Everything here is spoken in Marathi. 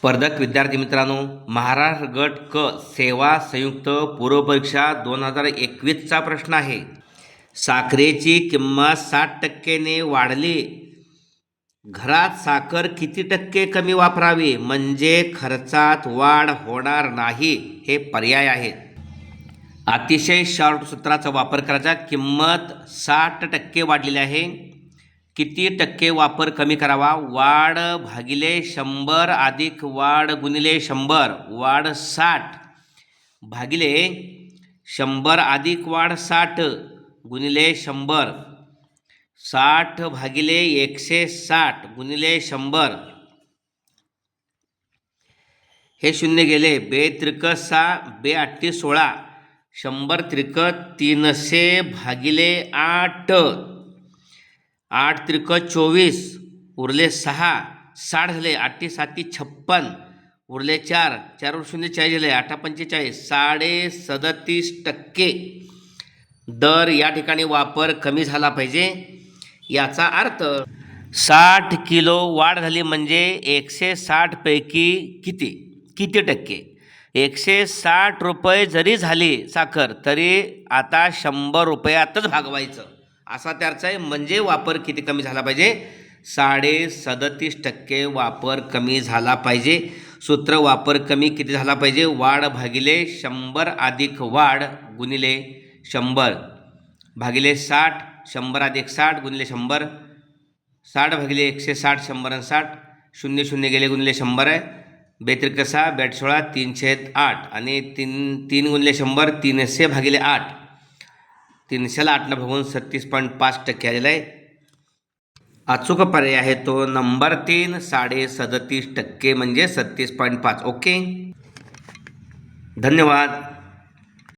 स्पर्धक विद्यार्थी मित्रांनो, महाराष्ट्र गट क सेवा संयुक्त पूर्व परीक्षा 2021चा प्रश्न आहे. साखरेची किंमत 60% वाढली, घरात साखर किती टक्के कमी वापरावी म्हणजे खर्चात वाढ होणार नाही? हे पर्याय आहेत. अतिशय शॉर्ट सूत्राचा वापर करायचा. किंमत 60% वाढलेली आहे. किती टक्के वापर कमी करावा? वाढ भागिले 100 अधिक वाढ गुणिले 100. वाढ 60 भागिले 100 अधिक वाढ 60 गुणिले 100. 60 भागिले 160 गुणिले 100. हे शून्य गेले. 2 त्रिक 6, 2 8 16, 100 त्रिक 300 भागिले 8, 8 त्रिक 24, उरले 6, 60 झाले. 8 7 56, उरले 4, 4 वर 0 40 झाले. 8 45, 37.5% दर या ठिकाणी वापर कमी झाला पाहिजे. याचा अर्थ 60 किलो वाढ झाली म्हणजे 160 पैकी किती टक्के? 160 रुपये जरी झाली साखर तरी आता 100 रुपयातच भागवायचं असा त्याचा आहे. म्हणजे वापर किती कमी झाला पाहिजे? 37.5% वापर कमी झाला पाहिजे. सूत्र वापर कमी किती झाला पाहिजे? वाढ भागिले 100 अधिक वाढ गुणिले 100 भागिले 60, 100 अधिक 60 गुणिले 100, 60 भागिले 160, 100 आणि 60, 0 0 गेले गुणिले 100 आहे. 2 त्रिक 6, 2 8 16, 3/8 आणि 3 गुणिले 100, 300 भागिले 8, 300ला 8 भागून 37.5% आलेला आहे. अचूक पर्याय आहे तो नंबर 3, 37.5% म्हणजे 37.5. ओके, धन्यवाद.